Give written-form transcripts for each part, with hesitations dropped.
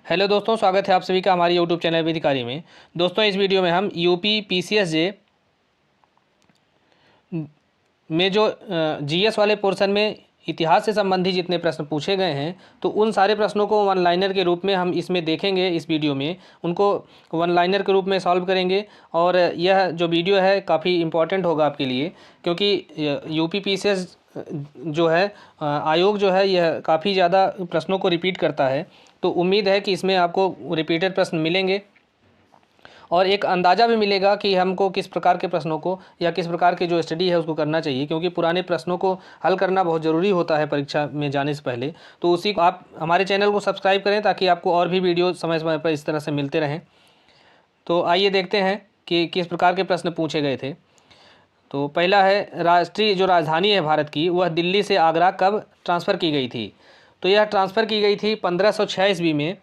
Hello दोस्तों, स्वागत है आप सभी का हमारे यूट्यूब चैनल विधिकारी में। दोस्तों, इस वीडियो में हम यूपी पीसीएसजे में जो जीएस वाले पोर्शन में इतिहास से संबंधित जितने प्रश्न पूछे गए हैं, तो उन सारे प्रश्नों को वन लाइनर के रूप में हम इसमें देखेंगे। इस वीडियो में उनको वन लाइनर के रूप में सॉल्व करेंगे और यह जो वीडियो है काफ़ी इम्पॉर्टेंट होगा आपके लिए, क्योंकि यूपी पीसीएस जो है आयोग जो है यह काफ़ी ज़्यादा प्रश्नों को रिपीट करता है। तो उम्मीद है कि इसमें आपको रिपीटेड प्रश्न मिलेंगे और एक अंदाज़ा भी मिलेगा कि हमको किस प्रकार के प्रश्नों को या किस प्रकार के जो स्टडी है उसको करना चाहिए, क्योंकि पुराने प्रश्नों को हल करना बहुत ज़रूरी होता है परीक्षा में जाने से पहले। तो उसी को आप हमारे चैनल को सब्सक्राइब करें ताकि आपको और भी वीडियो समय समय पर इस तरह से मिलते रहें। तो आइए देखते हैं कि किस प्रकार के प्रश्न पूछे गए थे। तो पहला है, राष्ट्रीय जो राजधानी है भारत की वह दिल्ली से आगरा कब ट्रांसफ़र की गई थी? तो यह ट्रांसफ़र की गई थी 1506 ईस्वी में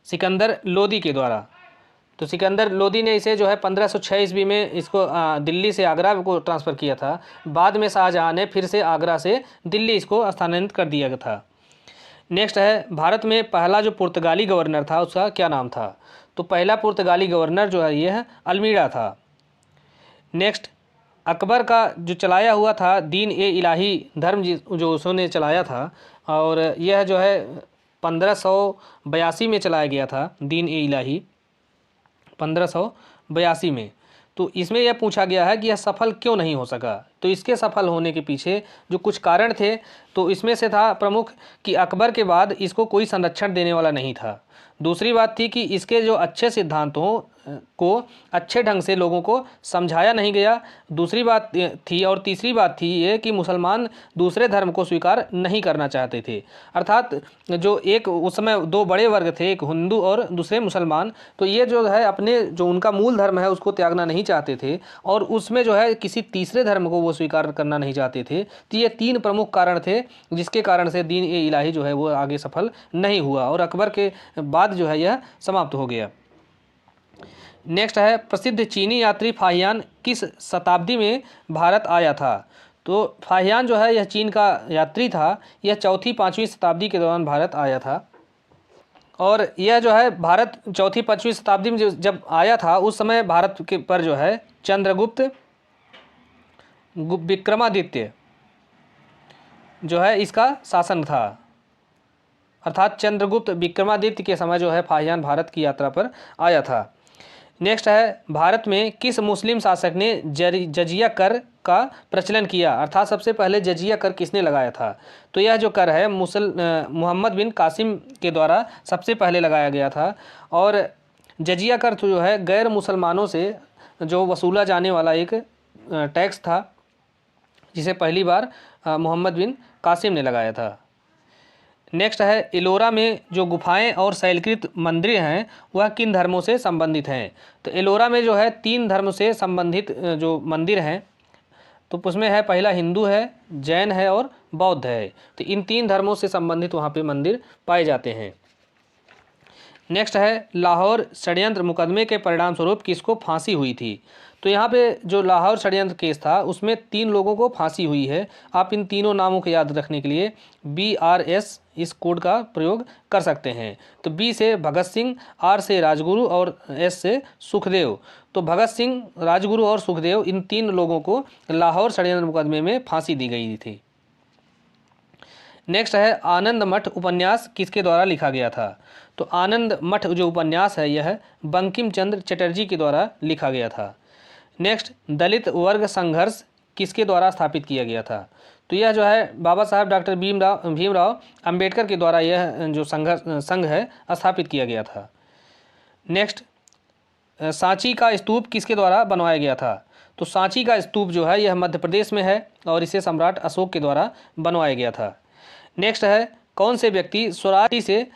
सिकंदर लोदी के द्वारा। तो सिकंदर लोदी ने इसे जो है 1506 ईस्वी में इसको दिल्ली से आगरा को ट्रांसफ़र किया था। बाद में शाहजहाँ ने फिर से आगरा से दिल्ली इसको स्थानांतरित कर दिया गया था। नेक्स्ट है, भारत में पहला जो पुर्तगाली गवर्नर था उसका क्या नाम था? तो पहला पुर्तगाली गवर्नर जो है यह अल्मीड़ा था। नेक्स्ट, अकबर का जो चलाया हुआ था दीन ए इलाही धर्म जो उसने चलाया था, और यह जो है 1582 में चलाया गया था दीन ए इलाही 1582 में। तो इसमें यह पूछा गया है कि यह सफल क्यों नहीं हो सका। तो इसके सफल होने के पीछे जो कुछ कारण थे, तो इसमें से था प्रमुख कि अकबर के बाद इसको कोई संरक्षण देने वाला नहीं था। दूसरी बात थी कि इसके जो अच्छे सिद्धांतों को अच्छे ढंग से लोगों को समझाया नहीं गया। दूसरी बात थी और तीसरी बात थी ये कि मुसलमान दूसरे धर्म को स्वीकार नहीं करना चाहते थे। अर्थात जो एक उस समय दो बड़े वर्ग थे, एक हिंदू और दूसरे मुसलमान, तो ये जो है अपने जो उनका मूल धर्म है उसको त्यागना नहीं चाहते थे और उसमें जो है किसी तीसरे धर्म को वो स्वीकार करना नहीं चाहते थे। तो ये तीन प्रमुख कारण थे जिसके कारण से दीन ए इलाही जो है वो आगे सफल नहीं हुआ और अकबर के बाद जो है यह समाप्त हो गया। नेक्स्ट है, प्रसिद्ध चीनी यात्री फाहियान किस शताब्दी में भारत आया था? तो फाहियान जो है यह चीन का यात्री था। यह 4वीं-5वीं शताब्दी के दौरान भारत आया था और यह जो है भारत 4वीं-5वीं शताब्दी में जब आया था उस समय भारत के पर जो है चंद्रगुप्त विक्रमादित्य जो है इसका शासन था। अर्थात चंद्रगुप्त विक्रमादित्य के समय जो है फाहियान भारत की यात्रा पर आया था। नेक्स्ट है, भारत में किस मुस्लिम शासक ने जजिया कर का प्रचलन किया? अर्थात सबसे पहले जजिया कर किसने लगाया था? तो यह जो कर है मोहम्मद बिन कासिम के द्वारा सबसे पहले लगाया गया था। और जजिया कर जो है गैर मुसलमानों से जो वसूला जाने वाला एक टैक्स था जिसे पहली बार मोहम्मद बिन कासिम ने लगाया था। नेक्स्ट है, एलोरा में जो गुफाएं और शैलकृत मंदिर हैं वह किन धर्मों से संबंधित हैं? तो एलोरा में जो है 3 धर्म से संबंधित जो मंदिर हैं, तो उसमें है पहला हिंदू है, जैन है और बौद्ध है। तो इन 3 धर्मों से संबंधित वहाँ पे मंदिर पाए जाते हैं। नेक्स्ट है, लाहौर षड्यंत्र मुकदमे के परिणाम स्वरूप किसको फांसी हुई थी? तो यहाँ पे जो लाहौर षड्यंत्र केस था उसमें 3 लोगों को फांसी हुई है। आप इन तीनों नामों को याद रखने के लिए BRS इस कोड का प्रयोग कर सकते हैं। तो B से भगत सिंह, R से राजगुरु और S से सुखदेव। तो भगत सिंह, राजगुरु और सुखदेव इन 3 लोगों को लाहौर षड्यंत्र मुकदमे में फांसी दी गई थी। नेक्स्ट है, आनंद मठ उपन्यास किसके द्वारा लिखा गया था? तो आनंद मठ जो उपन्यास है यह बंकिम चंद्र चटर्जी के द्वारा लिखा गया था। नेक्स्ट, दलित वर्ग संघर्ष किसके द्वारा स्थापित किया गया था? तो यह जो है बाबा साहब डॉक्टर भीमराव अंबेडकर के द्वारा यह जो संघ है स्थापित किया गया था। नेक्स्ट, सांची का स्तूप किसके द्वारा बनवाया गया था? तो सांची का स्तूप जो है यह मध्य प्रदेश में है और इसे सम्राट अशोक के द्वारा बनवाया गया था। नेक्स्ट है, कौन से व्यक्ति स्वराज पार्टी से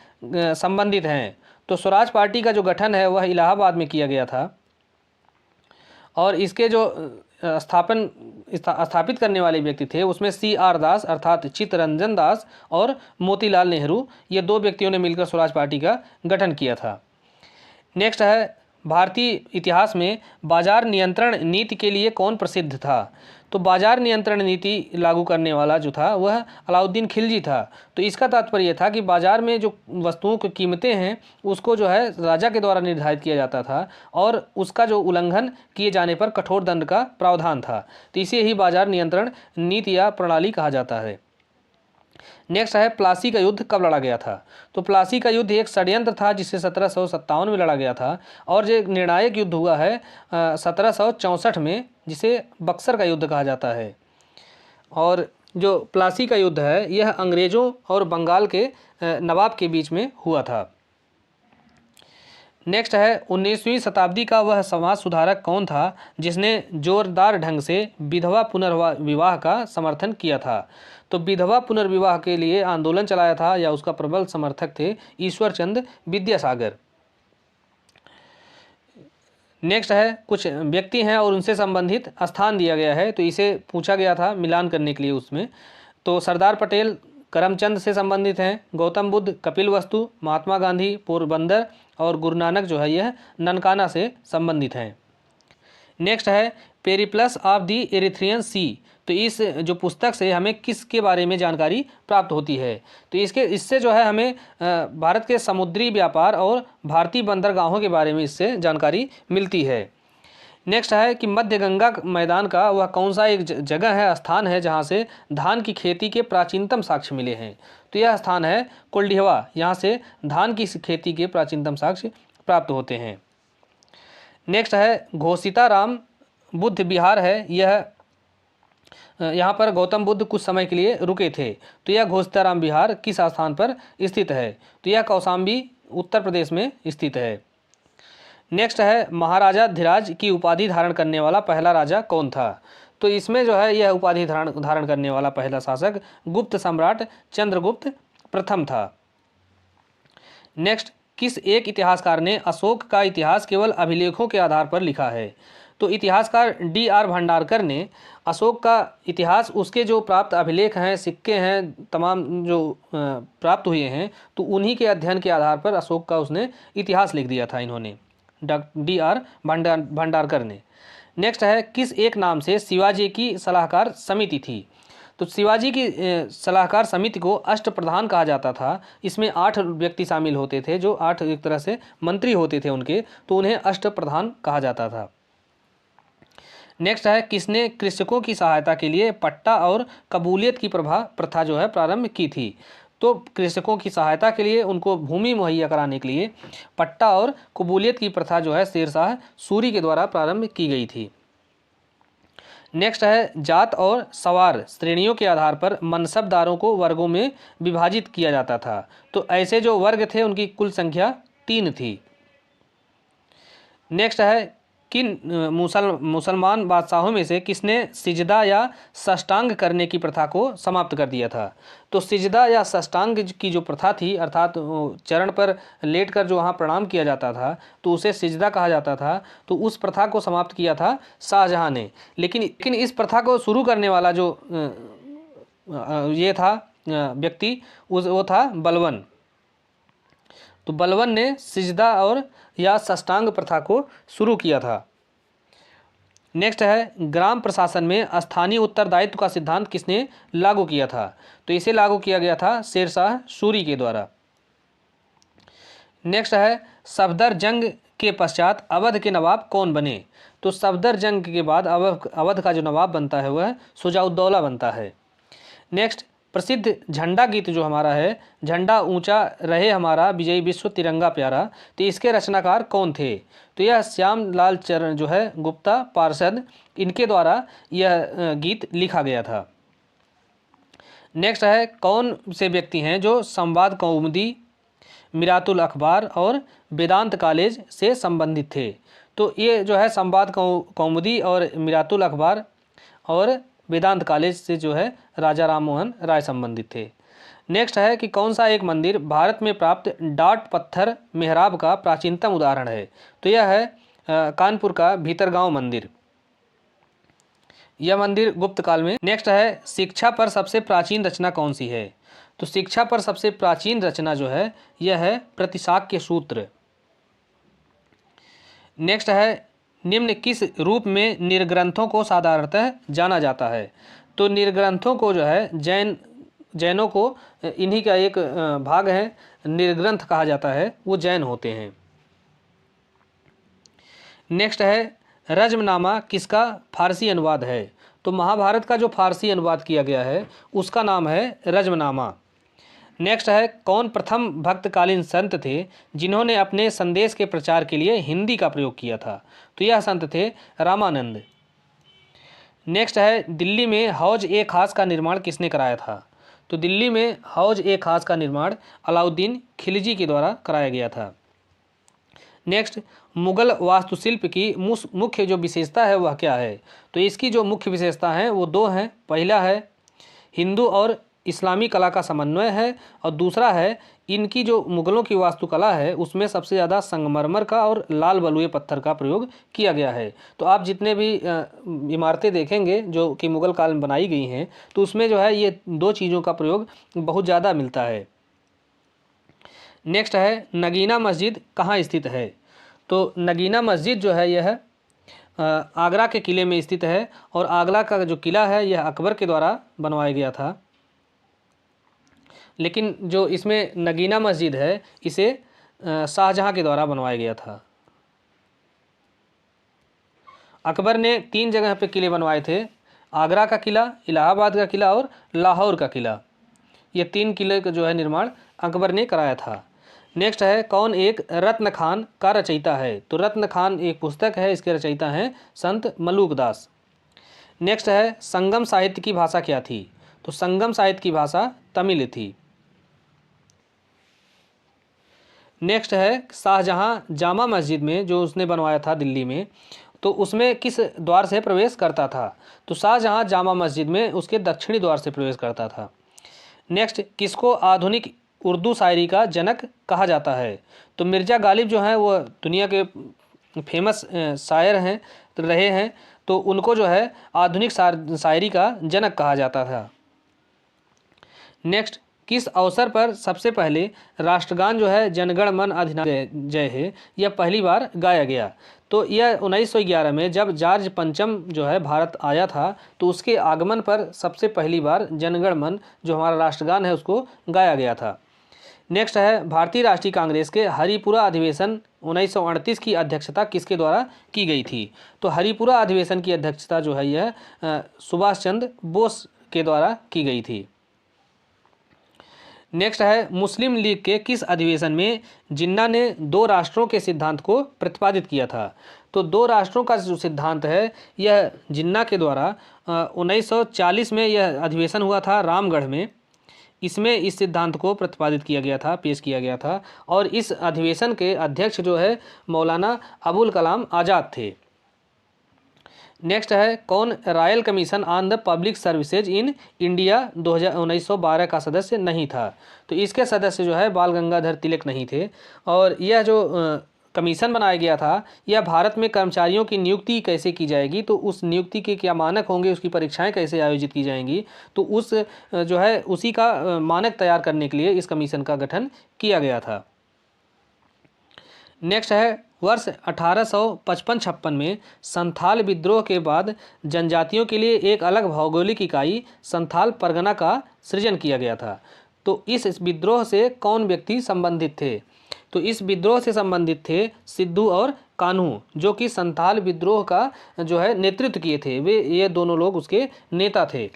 संबंधित हैं? तो स्वराज पार्टी का जो गठन है वह इलाहाबाद में किया गया था और इसके जो स्थापित करने वाले व्यक्ति थे उसमें CR दास अर्थात चित्तरंजन दास और मोतीलाल नेहरू, ये 2 व्यक्तियों ने मिलकर स्वराज पार्टी का गठन किया था। नेक्स्ट है, भारतीय इतिहास में बाजार नियंत्रण नीति के लिए कौन प्रसिद्ध था? तो बाजार नियंत्रण नीति लागू करने वाला जो था वह अलाउद्दीन खिलजी था। तो इसका तात्पर्य यह था कि बाजार में जो वस्तुओं की कीमतें हैं उसको जो है राजा के द्वारा निर्धारित किया जाता था और उसका जो उल्लंघन किए जाने पर कठोर दंड का प्रावधान था। तो इसे ही बाजार नियंत्रण नीति या प्रणाली कहा जाता है। नेक्स्ट है प्लासी का युद्ध कब लड़ा गया था। तो प्लासी का युद्ध एक षड्यंत्र था जिसे 1757 में लड़ा गया था और जो निर्णायक युद्ध हुआ है 1764 में, जिसे बक्सर का युद्ध कहा जाता है। और जो प्लासी का युद्ध है यह अंग्रेज़ों और बंगाल के नवाब के बीच में हुआ था। नेक्स्ट है 19वीं शताब्दी का वह समाज सुधारक कौन था जिसने जोरदार ढंग से विधवा पुनर्विवाह का समर्थन किया था। तो विधवा पुनर्विवाह के लिए आंदोलन चलाया था या उसका प्रबल समर्थक थे ईश्वरचंद विद्यासागर। नेक्स्ट है कुछ व्यक्ति हैं और उनसे संबंधित स्थान दिया गया है, तो इसे पूछा गया था मिलान करने के लिए उसमें। तो सरदार पटेल करमचंद से संबंधित हैं, गौतम बुद्ध कपिल वस्तु, महात्मा गांधी पोरबंदर और गुरु नानक जो है यह ननकाना से संबंधित हैं। नेक्स्ट है पेरिप्लस ऑफ द एरिथ्रियन सी। तो इस जो पुस्तक से हमें किसके बारे में जानकारी प्राप्त होती है। तो इससे जो है हमें भारत के समुद्री व्यापार और भारतीय बंदरगाहों के बारे में इससे जानकारी मिलती है। नेक्स्ट है कि मध्य गंगा मैदान का वह कौन सा एक जगह है, स्थान है जहाँ से धान की खेती के प्राचीनतम साक्ष्य मिले हैं। तो यह स्थान है कोल्डिहवा, यहाँ से धान की खेती के प्राचीनतम साक्ष्य प्राप्त होते हैं। नेक्स्ट है घोषिताराम बुद्ध विहार है, यह यहाँ पर गौतम बुद्ध कुछ समय के लिए रुके थे। तो यह घोषिताराम विहार किस स्थान पर स्थित है। तो यह कौशाम्बी उत्तर प्रदेश में स्थित है। नेक्स्ट है महाराजा धीराज की उपाधि धारण करने वाला पहला राजा कौन था। तो इसमें जो है यह उपाधि धारण करने वाला पहला शासक गुप्त सम्राट चंद्रगुप्त प्रथम था। नेक्स्ट किस एक इतिहासकार ने अशोक का इतिहास केवल अभिलेखों के आधार पर लिखा है। तो इतिहासकार D.R. भंडारकर ने अशोक का इतिहास उसके जो प्राप्त अभिलेख हैं, सिक्के हैं, तमाम जो प्राप्त हुए हैं, तो उन्हीं के अध्ययन के आधार पर अशोक का उसने इतिहास लिख दिया था इन्होंने, D.R. भंडारकर ने। नेक्स्ट है किस एक नाम से शिवाजी की सलाहकार समिति थी। तो शिवाजी की सलाहकार समिति को अष्टप्रधान कहा जाता था। इसमें 8 व्यक्ति शामिल होते थे जो 8 एक तरह से मंत्री होते थे उनके, तो उन्हें अष्टप्रधान कहा जाता था। नेक्स्ट है किसने कृषकों की सहायता के लिए पट्टा और कबूलियत की प्रथा जो है प्रारंभ की थी। तो कृषकों की सहायता के लिए उनको भूमि मुहैया कराने के लिए पट्टा और कबूलियत की प्रथा जो है शेरशाह सूरी के द्वारा प्रारंभ की गई थी। नेक्स्ट है जात और सवार श्रेणियों के आधार पर मनसबदारों को वर्गों में विभाजित किया जाता था। तो ऐसे जो वर्ग थे उनकी कुल संख्या 3 थी। नेक्स्ट है किन मुसलमान बादशाहों में से किसने सिजदा या साष्टांग करने की प्रथा को समाप्त कर दिया था। तो सिजदा या साष्टांग की जो प्रथा थी, अर्थात चरण पर लेटकर जो वहाँ प्रणाम किया जाता था, तो उसे सिजदा कहा जाता था। तो उस प्रथा को समाप्त किया था शाहजहाँ ने। लेकिन इस प्रथा को शुरू करने वाला जो ये था व्यक्ति, वो था बलबन। तो बलबन ने सिजदा और या साष्टांग प्रथा को शुरू किया था। नेक्स्ट है ग्राम प्रशासन में स्थानीय उत्तरदायित्व का सिद्धांत किसने लागू किया था। तो इसे लागू किया गया था शेरशाह सूरी के द्वारा। नेक्स्ट है सफदर जंग के पश्चात अवध के नवाब कौन बने। तो सफदर जंग के बाद अवध का जो नवाब बनता है वह शुजाउद्दौला बनता है। नेक्स्ट प्रसिद्ध झंडा गीत जो हमारा है, झंडा ऊंचा रहे हमारा विजयी विश्व तिरंगा प्यारा, तो इसके रचनाकार कौन थे। तो यह श्याम लाल चरण जो है गुप्ता पार्षद, इनके द्वारा यह गीत लिखा गया था। नेक्स्ट है कौन से व्यक्ति हैं जो संवाद कौमुदी, मिरातुल अखबार और वेदांत कॉलेज से संबंधित थे। तो ये जो है संवाद कौमुदी और मिरातुल अखबार और वेदांत कॉलेज से जो है राजा राम मोहन राय संबंधित थे। नेक्स्ट है कि कौन सा एक मंदिर भारत में प्राप्त डाट पत्थर मेहराब का प्राचीनतम उदाहरण है। तो यह है कानपुर का भीतरगांव मंदिर। यह मंदिर गुप्त काल में। नेक्स्ट है शिक्षा पर सबसे प्राचीन रचना कौन सी है। तो शिक्षा पर सबसे प्राचीन रचना जो है यह है प्रतिशाक्य सूत्र। नेक्स्ट है निम्न किस रूप में निर्ग्रंथों को साधारणतः जाना जाता है? तो निर्ग्रंथों को जो है जैनों को इन्हीं का एक भाग है, निर्ग्रंथ कहा जाता है, वो जैन होते हैं। नेक्स्ट है रज्मनामा किसका फारसी अनुवाद है? तो महाभारत का जो फारसी अनुवाद किया गया है उसका नाम है रज्मनामा। नेक्स्ट है कौन प्रथम भक्तकालीन संत थे जिन्होंने अपने संदेश के प्रचार के लिए हिंदी का प्रयोग किया था? तो यह संत थे रामानंद। नेक्स्ट है दिल्ली में हौज ए खास का निर्माण किसने कराया था? तो दिल्ली में हौज ए खास का निर्माण अलाउद्दीन खिलजी के द्वारा कराया गया था। नेक्स्ट मुगल वास्तुशिल्प की मुख्य जो विशेषता है वह क्या है? तो इसकी जो मुख्य विशेषता है वो दो हैं। पहला है हिंदू और इस्लामी कला का समन्वय है, और दूसरा है इनकी जो मुगलों की वास्तुकला है उसमें सबसे ज़्यादा संगमरमर का और लाल बलुए पत्थर का प्रयोग किया गया है। तो आप जितने भी इमारतें देखेंगे जो कि मुगल काल में बनाई गई हैं तो उसमें जो है ये दो चीज़ों का प्रयोग बहुत ज़्यादा मिलता है। नेक्स्ट है नगीना मस्जिद कहाँ स्थित है? तो नगीना मस्जिद जो है यह आगरा के किले में स्थित है, और आगरा का जो किला है यह अकबर के द्वारा बनवाया गया था। लेकिन जो इसमें नगीना मस्जिद है इसे शाहजहां के द्वारा बनवाया गया था। अकबर ने 3 जगह पे किले बनवाए थे, आगरा का किला, इलाहाबाद का किला और लाहौर का किला। ये 3 किले का जो है निर्माण अकबर ने कराया था। नेक्स्ट है कौन एक रत्न खान का रचयिता है? तो रत्न खान एक पुस्तक है, इसके रचयिता हैं संत मलूक दास। नेक्स्ट है संगम साहित्य की भाषा क्या थी? तो संगम साहित्य की भाषा तमिल थी। नेक्स्ट है शाहजहां जामा मस्जिद में जो उसने बनवाया था दिल्ली में, तो उसमें किस द्वार से प्रवेश करता था? तो शाहजहां जामा मस्जिद में उसके दक्षिणी द्वार से प्रवेश करता था। नेक्स्ट किसको आधुनिक उर्दू शायरी का जनक कहा जाता है? तो मिर्ज़ा गालिब जो हैं वो दुनिया के फेमस शायर हैं रहे हैं, तो उनको जो है आधुनिक शायरी का जनक कहा जाता था। नेक्स्ट किस अवसर पर सबसे पहले राष्ट्रगान जो है जनगण मन अधिनायक जय है यह पहली बार गाया गया? तो यह 1911 में जब जॉर्ज पंचम जो है भारत आया था तो उसके आगमन पर सबसे पहली बार जनगण मन जो हमारा राष्ट्रगान है उसको गाया गया था। नेक्स्ट है भारतीय राष्ट्रीय कांग्रेस के हरिपुरा अधिवेशन 1938 की अध्यक्षता किसके द्वारा की गई थी? तो हरिपुरा अधिवेशन की अध्यक्षता जो है यह सुभाष चंद्र बोस के द्वारा की गई थी। नेक्स्ट है मुस्लिम लीग के किस अधिवेशन में जिन्ना ने 2 राष्ट्रों के सिद्धांत को प्रतिपादित किया था? तो 2 राष्ट्रों का जो सिद्धांत है यह जिन्ना के द्वारा 1940 में यह अधिवेशन हुआ था रामगढ़ में। इसमें इस सिद्धांत को प्रतिपादित किया गया था, पेश किया गया था, और इस अधिवेशन के अध्यक्ष जो है मौलाना अबुल कलाम आज़ाद थे। नेक्स्ट है कौन royal commission on the public services in India 1912 का सदस्य नहीं था? तो इसके सदस्य जो है बाल गंगाधर तिलक नहीं थे, और यह जो कमीशन बनाया गया था यह भारत में कर्मचारियों की नियुक्ति कैसे की जाएगी, तो उस नियुक्ति के क्या मानक होंगे, उसकी परीक्षाएं कैसे आयोजित की जाएंगी, तो उस जो है उसी का मानक तैयार करने के लिए इस कमीशन का गठन किया गया था। नेक्स्ट है वर्ष 1855-56 में संथाल विद्रोह के बाद जनजातियों के लिए एक अलग भौगोलिक इकाई संथाल परगना का सृजन किया गया था। तो इस विद्रोह से कौन व्यक्ति संबंधित थे? तो इस विद्रोह से संबंधित थे सिद्धू और कान्हू, जो कि संथाल विद्रोह का जो है नेतृत्व किए थे। ये दोनों लोग उसके नेता थे।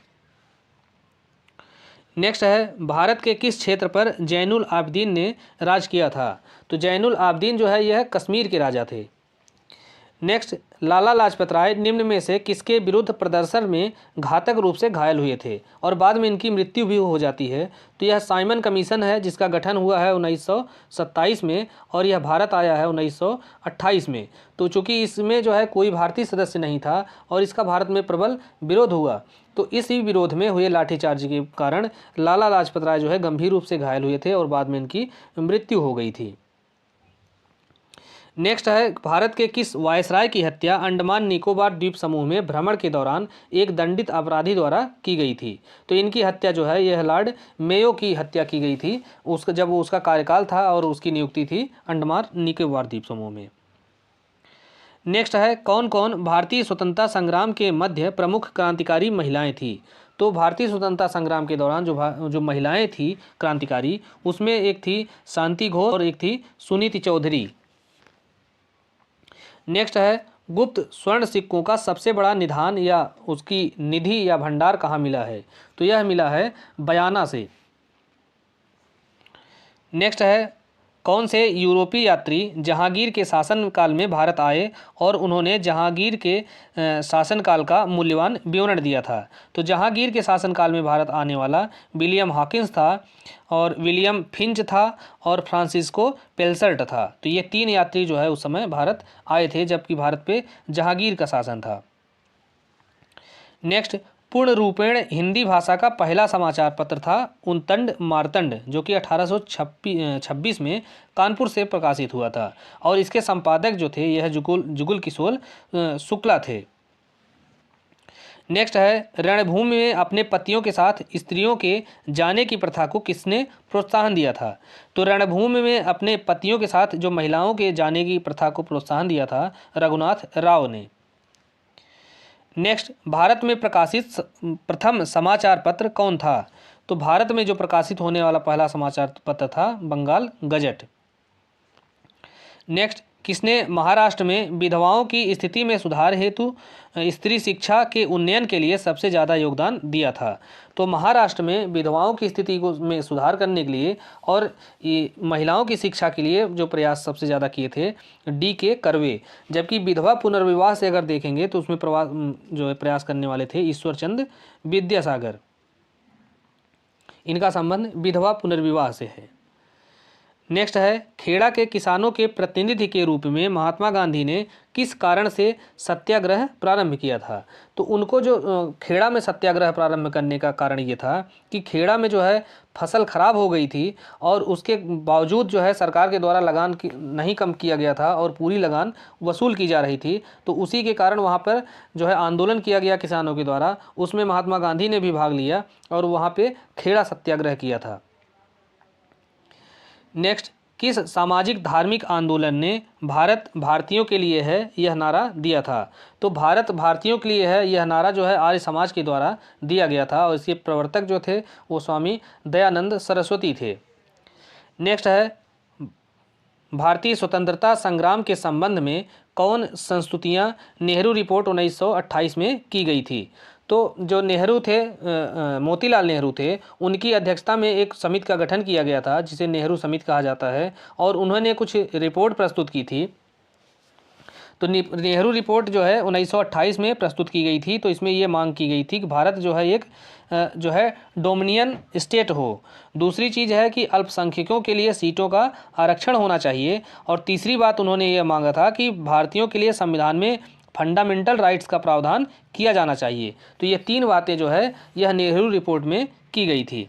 नेक्स्ट है भारत के किस क्षेत्र पर जैनुल आबिदीन ने राज किया था? तो जैनुल आबिदीन जो है यह कश्मीर के राजा थे। नेक्स्ट लाला लाजपत राय निम्न में से किसके विरुद्ध प्रदर्शन में घातक रूप से घायल हुए थे और बाद में इनकी मृत्यु भी हो जाती है? तो यह साइमन कमीशन है जिसका गठन हुआ है 1927 में, और यह भारत आया है 1928 में। तो चूँकि इसमें जो है कोई भारतीय सदस्य नहीं था और इसका भारत में प्रबल विरोध हुआ, तो इसी विरोध में हुए लाठीचार्ज के कारण लाला लाजपत राय जो है गंभीर रूप से घायल हुए थे और बाद में इनकी मृत्यु हो गई थी। नेक्स्ट है भारत के किस वायसराय की हत्या अंडमान निकोबार द्वीप समूह में भ्रमण के दौरान एक दंडित अपराधी द्वारा की गई थी? तो इनकी हत्या जो है यह लॉर्ड मेयो की हत्या की गई थी उसका जब उसका कार्यकाल था और उसकी नियुक्ति थी अंडमान निकोबार द्वीप समूह में। नेक्स्ट है कौन कौन भारतीय स्वतंत्रता संग्राम के मध्य प्रमुख क्रांतिकारी महिलाएं थी। तो भारतीय स्वतंत्रता संग्राम के दौरान जो महिलाएं थी क्रांतिकारी, उसमें एक थी शांति घोष और एक थी सुनीति चौधरी। नेक्स्ट है गुप्त स्वर्ण सिक्कों का सबसे बड़ा निधान या उसकी निधि या भंडार कहाँ मिला है। तो यह मिला है बयाना से। नेक्स्ट है कौन से यूरोपीय यात्री जहांगीर के शासनकाल में भारत आए और उन्होंने जहांगीर के शासनकाल का मूल्यवान विवरण दिया था। तो जहांगीर के शासनकाल में भारत आने वाला विलियम हॉकिंस था और विलियम फिंच था और फ्रांसिस्को पेल्सर्ट था। तो ये 3 यात्री जो है उस समय भारत आए थे जबकि भारत पे जहांगीर का शासन था। नेक्स्ट पूर्ण रूपेण हिंदी भाषा का पहला समाचार पत्र था उनतंड मारतंड, जो कि 1826 में कानपुर से प्रकाशित हुआ था और इसके संपादक जो थे यह जुगुल किशोर शुक्ला थे। नेक्स्ट है रणभूमि में अपने पतियों के साथ स्त्रियों के जाने की प्रथा को किसने प्रोत्साहन दिया था। तो रणभूमि में अपने पतियों के साथ जो महिलाओं के जाने की प्रथा को प्रोत्साहन दिया था रघुनाथ राव ने। नेक्स्ट भारत में प्रकाशित प्रथम समाचार पत्र कौन था। तो भारत में जो प्रकाशित होने वाला पहला समाचार पत्र था बंगाल गजट। नेक्स्ट किसने महाराष्ट्र में विधवाओं की स्थिति में सुधार हेतु स्त्री शिक्षा के उन्नयन के लिए सबसे ज़्यादा योगदान दिया था। तो महाराष्ट्र में विधवाओं की स्थिति को में सुधार करने के लिए और ये महिलाओं की शिक्षा के लिए जो प्रयास सबसे ज़्यादा किए थे D.K. कर्वे। जबकि विधवा पुनर्विवाह से अगर देखेंगे तो उसमें जो है प्रयास करने वाले थे ईश्वरचंद विद्यासागर। इनका संबंध विधवा पुनर्विवाह से है। नेक्स्ट है खेड़ा के किसानों के प्रतिनिधि के रूप में महात्मा गांधी ने किस कारण से सत्याग्रह प्रारंभ किया था। तो उनको जो खेड़ा में सत्याग्रह प्रारंभ करने का कारण ये था कि खेड़ा में जो है फसल खराब हो गई थी और उसके बावजूद जो है सरकार के द्वारा लगान नहीं कम किया गया था और पूरी लगान वसूल की जा रही थी। तो उसी के कारण वहाँ पर जो है आंदोलन किया गया किसानों के द्वारा, उसमें महात्मा गांधी ने भी भाग लिया और वहाँ पे खेड़ा सत्याग्रह किया था। नेक्स्ट किस सामाजिक धार्मिक आंदोलन ने भारत भारतीयों के लिए है यह नारा दिया था। तो भारत भारतीयों के लिए है यह नारा जो है आर्य समाज के द्वारा दिया गया था और इसके प्रवर्तक जो थे वो स्वामी दयानंद सरस्वती थे। नेक्स्ट है भारतीय स्वतंत्रता संग्राम के संबंध में कौन संस्तुतियां नेहरू रिपोर्ट 1928 में की गई थी। तो जो नेहरू थे मोतीलाल नेहरू थे, उनकी अध्यक्षता में एक समिति का गठन किया गया था जिसे नेहरू समिति कहा जाता है और उन्होंने कुछ रिपोर्ट प्रस्तुत की थी। तो नेहरू रिपोर्ट जो है 1928 में प्रस्तुत की गई थी। तो इसमें ये मांग की गई थी कि भारत जो है एक जो है डोमिनियन स्टेट हो। दूसरी चीज़ है कि अल्पसंख्यकों के लिए सीटों का आरक्षण होना चाहिए और तीसरी बात उन्होंने ये मांगा था कि भारतीयों के लिए संविधान में फंडामेंटल राइट्स का प्रावधान किया जाना चाहिए। तो ये 3 बातें जो है यह नेहरू रिपोर्ट में की गई थी।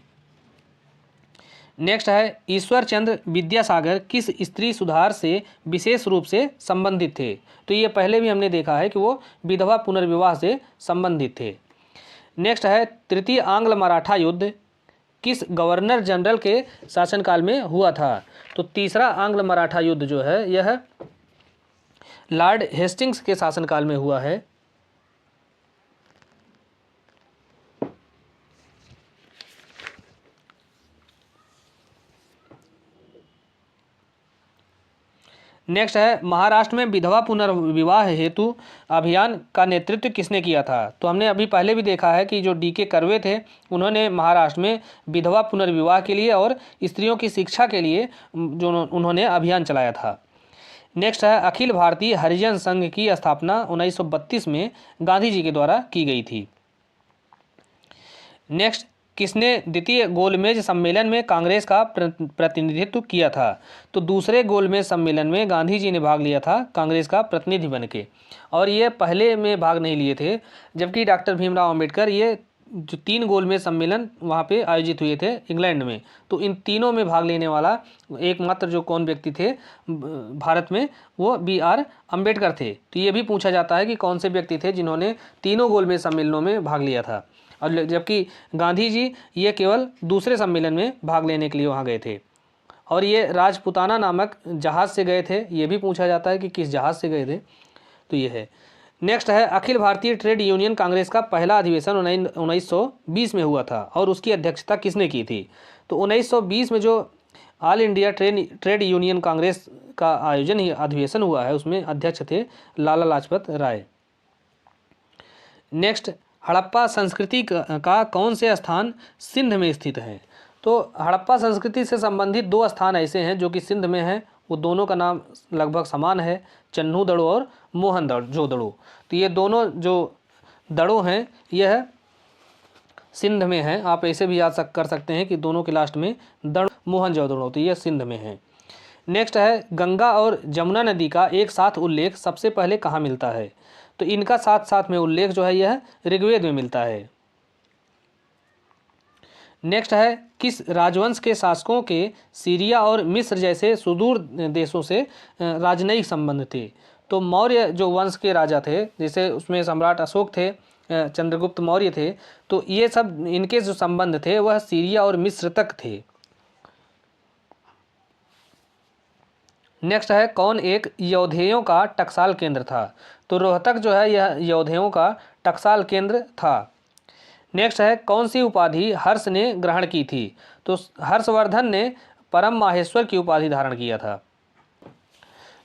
नेक्स्ट है ईश्वर चंद्र विद्यासागर किस स्त्री सुधार से विशेष रूप से संबंधित थे। तो ये पहले भी हमने देखा है कि वो विधवा पुनर्विवाह से संबंधित थे। नेक्स्ट है तृतीय आंग्ल मराठा युद्ध किस गवर्नर जनरल के शासनकाल में हुआ था। तो तीसरा आंग्ल मराठा युद्ध जो है यह लॉर्ड हेस्टिंग्स के शासनकाल में हुआ है। नेक्स्ट है महाराष्ट्र में विधवा पुनर्विवाह हेतु अभियान का नेतृत्व किसने किया था। तो हमने अभी पहले भी देखा है कि जो D.K. कर्वे थे उन्होंने महाराष्ट्र में विधवा पुनर्विवाह के लिए और स्त्रियों की शिक्षा के लिए जो उन्होंने अभियान चलाया था। नेक्स्ट है अखिल भारतीय हरिजन संघ की स्थापना 1932 में गांधी जी के द्वारा की गई थी। नेक्स्ट किसने द्वितीय गोलमेज सम्मेलन में कांग्रेस का प्रतिनिधित्व किया था। तो दूसरे गोलमेज सम्मेलन में गांधी जी ने भाग लिया था कांग्रेस का प्रतिनिधि बनके और ये पहले में भाग नहीं लिए थे, जबकि डॉक्टर भीमराव अंबेडकर ये जो 3 गोलमेज सम्मेलन वहाँ पे आयोजित हुए थे इंग्लैंड में, तो इन तीनों में भाग लेने वाला एकमात्र जो कौन व्यक्ति थे भारत में वो B.R. अम्बेडकर थे। तो ये भी पूछा जाता है कि कौन से व्यक्ति थे जिन्होंने तीनों गोलमेज सम्मेलनों में भाग लिया था, और जबकि गांधी जी ये केवल दूसरे सम्मेलन में भाग लेने के लिए वहाँ गए थे। और ये राजपुताना नामक जहाज़ से गए थे, ये भी पूछा जाता है कि किस जहाज़ से गए थे। तो ये है। नेक्स्ट है अखिल भारतीय ट्रेड यूनियन कांग्रेस का पहला अधिवेशन 1920 में हुआ था और उसकी अध्यक्षता किसने की थी? तो 1920 में जो all India trade union Congress का आयोजन ही अधिवेशन हुआ है उसमें अध्यक्ष थे लाला लाजपत राय। नेक्स्ट, हड़प्पा संस्कृति का कौन से स्थान सिंध में स्थित है? तो हड़प्पा संस्कृति से संबंधित दो स्थान ऐसे हैं जो कि सिंध में हैं, वो दोनों का नाम लगभग समान है, चन्हू दड़ो और मोहन जो दड़ो। तो ये दोनों जो दड़ो हैं यह सिंध में हैं। आप ऐसे भी याद कर सकते हैं कि दोनों के लास्ट में दड़ मोहन जो दड़ो, तो ये सिंध में है। नेक्स्ट है गंगा और जमुना नदी का एक साथ उल्लेख सबसे पहले कहाँ मिलता है? तो इनका साथ साथ में उल्लेख जो है यह ऋग्वेद में मिलता है। नेक्स्ट है किस राजवंश के शासकों के सीरिया और मिस्र जैसे सुदूर देशों से राजनयिक संबंध थे? तो मौर्य जो वंश के राजा थे, जैसे उसमें सम्राट अशोक थे, चंद्रगुप्त मौर्य थे, तो ये सब इनके जो संबंध थे वह सीरिया और मिस्र तक थे। नेक्स्ट है कौन एक यौधेयों का टकसाल केंद्र था? तो रोहतक जो है यह यौधेयों का टकसाल केंद्र था। नेक्स्ट है कौन सी उपाधि हर्ष ने ग्रहण की थी? तो हर्षवर्धन ने परम माहेश्वर की उपाधि धारण किया था।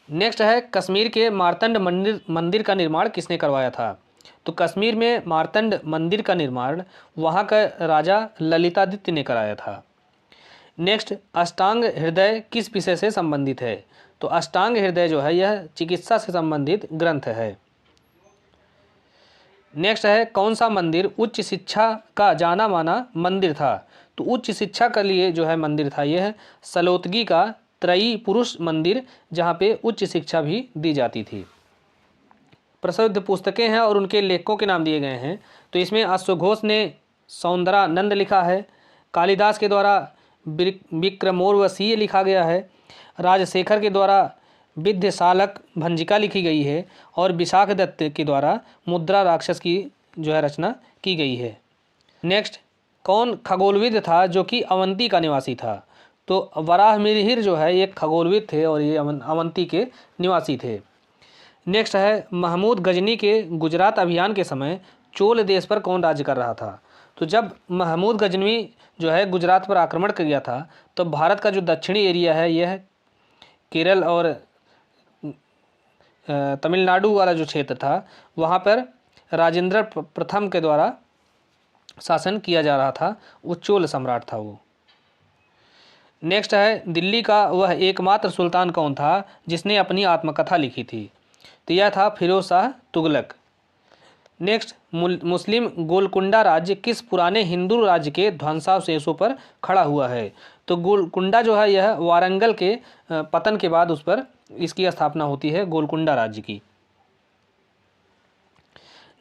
नेक्स्ट है कश्मीर के मार्तंड मंदिर का निर्माण किसने करवाया था? तो कश्मीर में मार्तंड मंदिर का निर्माण वहाँ का राजा ललितादित्य ने कराया था। नेक्स्ट, अष्टांग हृदय किस विषय से संबंधित है? तो अष्टांग हृदय जो है यह चिकित्सा से संबंधित ग्रंथ है। नेक्स्ट है कौन सा मंदिर उच्च शिक्षा का जाना माना मंदिर था? तो उच्च शिक्षा के लिए जो है मंदिर था यह सलोतगी का त्रयी पुरुष मंदिर, जहाँ पे उच्च शिक्षा भी दी जाती थी। प्रसिद्ध पुस्तकें हैं और उनके लेखकों के नाम दिए गए हैं। तो इसमें अश्वघोष ने सौंदरानंद लिखा है, कालिदास के द्वारा विक्रमोर्वशीय लिखा गया है, राजशेखर के द्वारा विद्यासालक भंजिका लिखी गई है और विशाख दत्त के द्वारा मुद्रा राक्षस की जो है रचना की गई है। नेक्स्ट, कौन खगोलविद था जो कि अवंती का निवासी था? तो वराहमिहिर जो है एक खगोलविद थे और ये अवंती के निवासी थे। नेक्स्ट है महमूद गजनी के गुजरात अभियान के समय चोल देश पर कौन राज्य कर रहा था? तो जब महमूद गजनवी जो है गुजरात पर आक्रमण कर गया था तो भारत का जो दक्षिणी एरिया है यह केरल और तमिलनाडु वाला जो क्षेत्र था वहाँ पर राजेंद्र प्रथम के द्वारा शासन किया जा रहा था, वो चोल सम्राट था वो। नेक्स्ट है दिल्ली का वह एकमात्र सुल्तान कौन था जिसने अपनी आत्मकथा लिखी थी? तो यह था फिरोज शाह तुगलक। नेक्स्ट, मुस्लिम गोलकुंडा राज्य किस पुराने हिंदू राज्य के ध्वंसावशेषों पर खड़ा हुआ है? तो गोलकुंडा जो है यह वारंगल के पतन के बाद उस पर इसकी स्थापना होती है, गोलकुंडा राज्य की।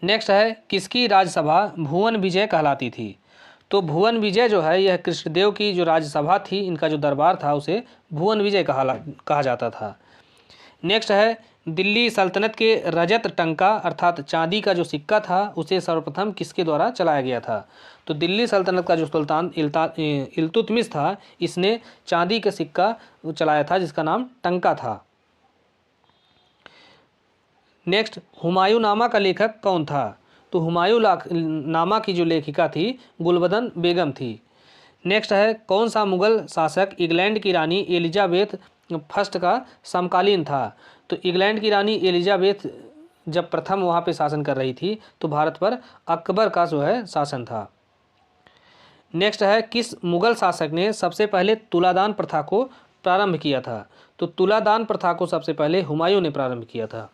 नेक्स्ट है किसकी राज्यसभा भुवन विजय कहलाती थी? तो भुवन विजय जो है यह कृष्णदेव की जो राज्यसभा थी, इनका जो दरबार था उसे भुवन विजय कहा जाता था। नेक्स्ट है दिल्ली सल्तनत के रजत टंका अर्थात चांदी का जो सिक्का था उसे सर्वप्रथम किसके द्वारा चलाया गया था? तो दिल्ली सल्तनत का जो सुल्तान इल्तुतमिश था, इसने चांदी का सिक्का चलाया था जिसका नाम टंका था। नेक्स्ट, हुमायूं नामा का लेखक कौन था? तो हुमायूं नामा की जो लेखिका थी गुलबदन बेगम थी। नेक्स्ट है कौन सा मुगल शासक इंग्लैंड की रानी एलिजाबेथ फर्स्ट का समकालीन था? तो इंग्लैंड की रानी एलिजाबेथ जब प्रथम वहाँ पे शासन कर रही थी तो भारत पर अकबर का जो है शासन था। नेक्स्ट है किस मुगल शासक ने सबसे पहले तुलादान प्रथा को प्रारंभ किया था? तो तुलादान प्रथा को सबसे पहले हुमायूं ने प्रारंभ किया था।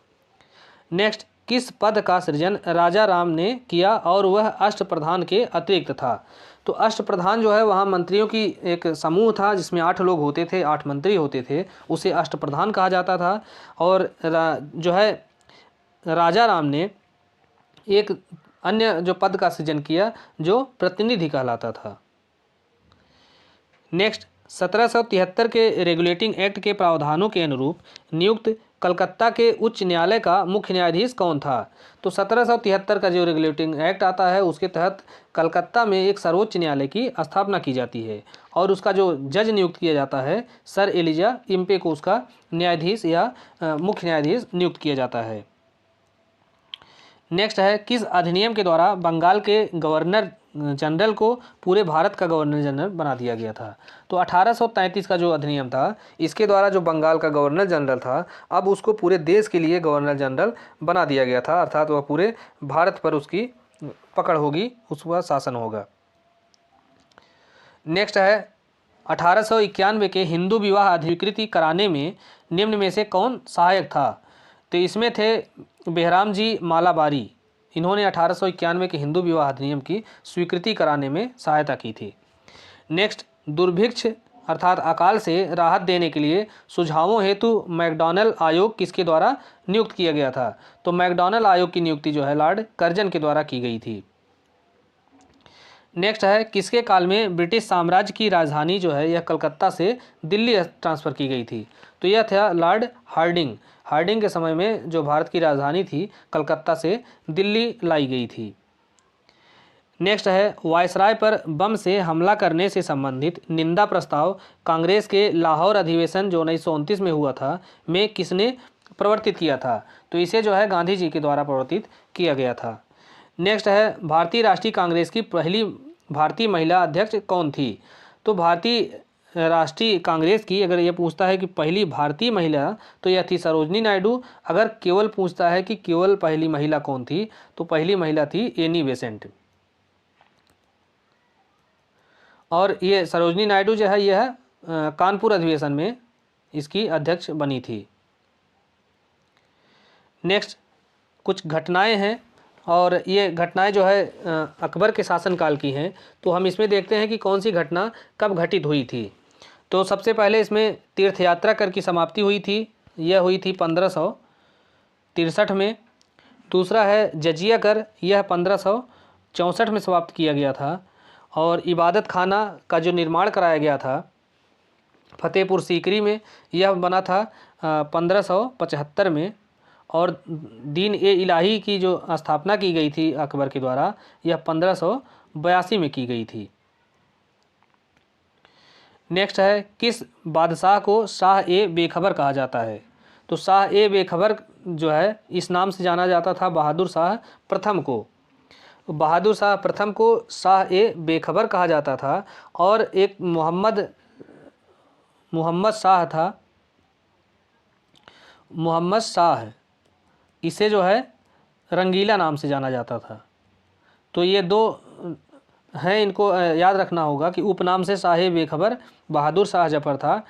नेक्स्ट, किस पद का सृजन राजा राम ने किया और वह अष्टप्रधान के अतिरिक्त था? तो अष्टप्रधान जो है वहाँ मंत्रियों की एक समूह था जिसमें 8 लोग होते थे, 8 मंत्री होते थे, उसे अष्टप्रधान कहा जाता था। और जो है राजा राम ने एक अन्य जो पद का सृजन किया जो प्रतिनिधि कहलाता था। नेक्स्ट, 1773 के रेगुलेटिंग एक्ट के प्रावधानों के अनुरूप नियुक्त कलकत्ता के उच्च न्यायालय का मुख्य न्यायाधीश कौन था? तो 1773 का जो रेगुलेटिंग एक्ट आता है उसके तहत कलकत्ता में एक सर्वोच्च न्यायालय की स्थापना की जाती है और उसका जो जज नियुक्त किया जाता है सर एलिजा इम्पे को उसका न्यायाधीश या मुख्य न्यायाधीश नियुक्त किया जाता है। नेक्स्ट है किस अधिनियम के द्वारा बंगाल के गवर्नर जनरल को पूरे भारत का गवर्नर जनरल बना दिया गया था। तो 1833 का जो अधिनियम था, इसके द्वारा जो बंगाल का गवर्नर जनरल था, अब उसको पूरे देश के लिए गवर्नर जनरल बना दिया गया था, अर्थात वह पूरे भारत पर उसकी पकड़ होगी, उसका शासन होगा। नेक्स्ट है 1891 के हिंदू विवाह अधिकृति कराने में निम्न में से कौन सहायक था। तो इसमें थे बेहराम जी मालाबारी, इन्होंने 1891 के हिंदू विवाह अधिनियम की स्वीकृति कराने में सहायता की थी। नेक्स्ट, दुर्भिक्ष अर्थात अकाल से राहत देने के लिए सुझावों हेतु मैकडॉनल्ड आयोग किसके द्वारा नियुक्त किया गया था। तो मैकडॉनल्ड आयोग की नियुक्ति जो है लॉर्ड कर्जन के द्वारा की गई थी। नेक्स्ट है किसके काल में ब्रिटिश साम्राज्य की राजधानी जो है यह कलकत्ता से दिल्ली ट्रांसफ़र की गई थी। तो यह था लॉर्ड हार्डिंग। हार्डिंग के समय में जो भारत की राजधानी थी कलकत्ता से दिल्ली लाई गई थी। नेक्स्ट है वायसराय पर बम से हमला करने से संबंधित निंदा प्रस्ताव कांग्रेस के लाहौर अधिवेशन जो 1929 में हुआ था में किसने प्रवर्तित किया था। तो इसे जो है गांधी जी के द्वारा प्रवर्तित किया गया था। नेक्स्ट है भारतीय राष्ट्रीय कांग्रेस की पहली भारतीय महिला अध्यक्ष कौन थी। तो भारतीय राष्ट्रीय कांग्रेस की अगर ये पूछता है कि पहली भारतीय महिला, तो यह थी सरोजनी नायडू। अगर केवल पूछता है कि केवल पहली महिला कौन थी, तो पहली महिला थी एनी बेसेंट। और ये सरोजनी नायडू जो है यह कानपुर अधिवेशन में इसकी अध्यक्ष बनी थी। नेक्स्ट, कुछ घटनाएं हैं और ये घटनाएं जो है अकबर के शासनकाल की हैं। तो हम इसमें देखते हैं कि कौन सी घटना कब घटित हुई थी। तो सबसे पहले इसमें तीर्थ यात्रा कर की समाप्ति हुई थी, यह हुई थी 1563 में। दूसरा है जजिया कर, यह 1564 में समाप्त किया गया था। और इबादत खाना का जो निर्माण कराया गया था फतेहपुर सीकरी में, यह बना था 1575 में। और दीन ए इलाही की जो स्थापना की गई थी अकबर के द्वारा, यह 1582 में की गई थी। नेक्स्ट है किस बादशाह को शाह ए बेखबर कहा जाता है। तो शाह ए बेखबर जो है इस नाम से जाना जाता था बहादुर शाह प्रथम को। बहादुर शाह प्रथम को शाह ए बेखबर कहा जाता था। और एक मोहम्मद शाह था, मोहम्मद शाह, इसे जो है रंगीला नाम से जाना जाता था। तो ये दो हैं, इनको याद रखना होगा कि उपनाम से शाह बेखबर बहादुर शाह जफर था।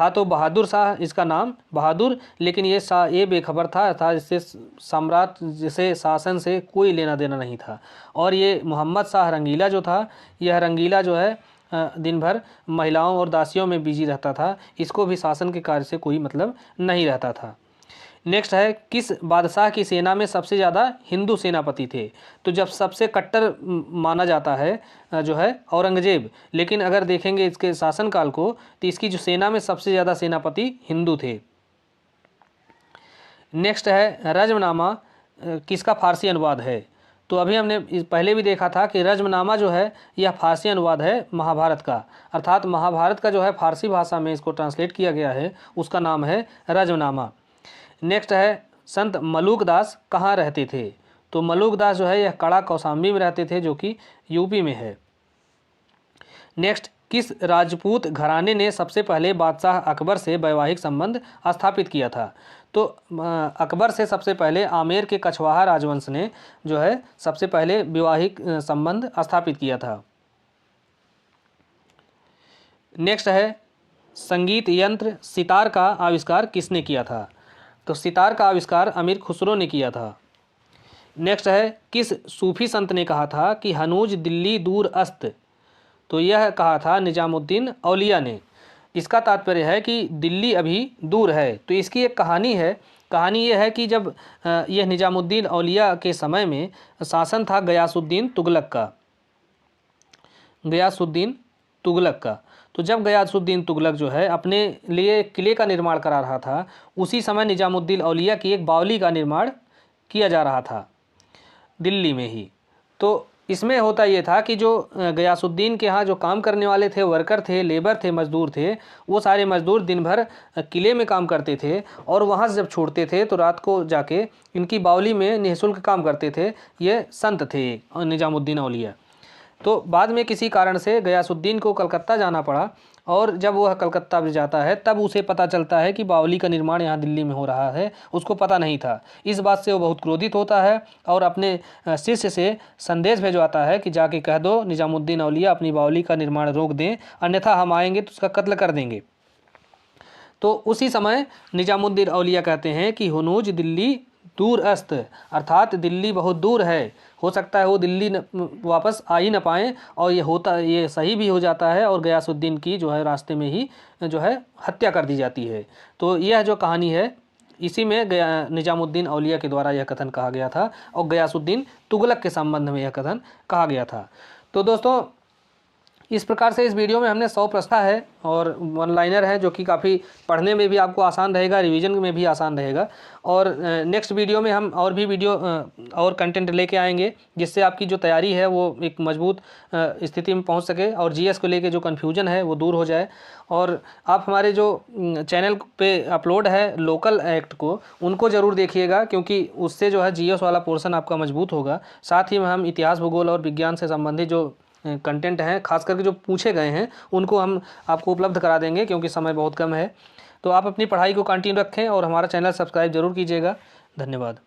तो बहादुर शाह इसका नाम बहादुर, लेकिन ये शाह ए बेखबर था इससे सम्राट जैसे शासन से कोई लेना देना नहीं था। और ये मोहम्मद शाह रंगीला जो था, यह रंगीला जो है दिन भर महिलाओं और दासियों में बिजी रहता था, इसको भी शासन के कार्य से कोई मतलब नहीं रहता था। नेक्स्ट है किस बादशाह की सेना में सबसे ज़्यादा हिंदू सेनापति थे। तो जब सबसे कट्टर माना जाता है जो है औरंगजेब, लेकिन अगर देखेंगे इसके शासनकाल को तो इसकी जो सेना में सबसे ज़्यादा सेनापति हिंदू थे। नेक्स्ट है रज़्मनामा किसका फारसी अनुवाद है। तो अभी हमने पहले भी देखा था कि रज़्मनामा जो है यह फारसी अनुवाद है महाभारत का, अर्थात महाभारत का जो है फारसी भाषा में इसको ट्रांसलेट किया गया है, उसका नाम है रज़्मनामा। नेक्स्ट है संत मलूकदास कहाँ रहते थे। तो मलूकदास जो है यह कड़ा कौशाम्बी में रहते थे, जो कि यूपी में है। नेक्स्ट, किस राजपूत घराने ने सबसे पहले बादशाह अकबर से वैवाहिक संबंध स्थापित किया था। तो अकबर से सबसे पहले आमेर के कछवाहा राजवंश ने जो है सबसे पहले वैवाहिक संबंध स्थापित किया था। नेक्स्ट है संगीत यंत्र सितार का आविष्कार किसने किया था। तो सितार का आविष्कार अमीर खुसरो ने किया था। नेक्स्ट है किस सूफी संत ने कहा था कि हनूज दिल्ली दूर अस्त। तो यह कहा था निजामुद्दीन औलिया ने। इसका तात्पर्य है कि दिल्ली अभी दूर है। तो इसकी एक कहानी है। कहानी यह है कि जब यह निजामुद्दीन औलिया के समय में शासन था गयासुद्दीन तुगलक का, गयासुद्दीन तुगलक का। तो जब गयासुद्दीन तुगलक जो है अपने लिए किले का निर्माण करा रहा था, उसी समय निजामुद्दीन औलिया की एक बावली का निर्माण किया जा रहा था दिल्ली में ही। तो इसमें होता ये था कि जो गयासुद्दीन के यहाँ जो काम करने वाले थे, वर्कर थे, लेबर थे, मजदूर थे, वो सारे मजदूर दिन भर किले में काम करते थे और वहाँ से जब छोड़ते थे तो रात को जाके इनकी बावली में निःशुल्क काम करते थे। ये संत थे निजामुद्दीन औलिया। तो बाद में किसी कारण से गयासुद्दीन को कलकत्ता जाना पड़ा और जब वह कलकत्ता में जाता है तब उसे पता चलता है कि बावली का निर्माण यहाँ दिल्ली में हो रहा है। उसको पता नहीं था। इस बात से वो बहुत क्रोधित होता है और अपने शिष्य से संदेश भिजवाता है कि जाके कह दो निजामुद्दीन औलिया अपनी बावली का निर्माण रोक दें, अन्यथा हम आएंगे तो उसका कत्ल कर देंगे। तो उसी समय निजामुद्दीन औलिया कहते हैं कि हुनूज दिल्ली दूर अस्त, अर्थात दिल्ली बहुत दूर है, हो सकता है वो दिल्ली वापस आ ही ना पाएँ, और ये सही भी हो जाता है और गयासुद्दीन की जो है रास्ते में ही जो है हत्या कर दी जाती है। तो यह जो कहानी है इसी में निजामुद्दीन औलिया के द्वारा यह कथन कहा गया था और गयासुद्दीन तुगलक के संबंध में यह कथन कहा गया था। तो दोस्तों इस प्रकार से इस वीडियो में हमने 100 प्रश्न है और वन लाइनर है जो कि काफ़ी पढ़ने में भी आपको आसान रहेगा, रिवीजन में भी आसान रहेगा। और नेक्स्ट वीडियो में हम और भी वीडियो और कंटेंट लेके आएंगे जिससे आपकी जो तैयारी है वो एक मजबूत स्थिति में पहुंच सके और जीएस को लेके जो कन्फ्यूजन है वो दूर हो जाए। और आप हमारे जो चैनल पे अपलोड है लोकल एक्ट को, उनको ज़रूर देखिएगा क्योंकि उससे जो है जीएस वाला पोर्शन आपका मजबूत होगा। साथ ही में हम इतिहास, भूगोल और विज्ञान से संबंधित जो कंटेंट हैं, खास करके जो पूछे गए हैं, उनको हम आपको उपलब्ध करा देंगे क्योंकि समय बहुत कम है। तो आप अपनी पढ़ाई को कंटिन्यू रखें और हमारा चैनल सब्सक्राइब जरूर कीजिएगा। धन्यवाद।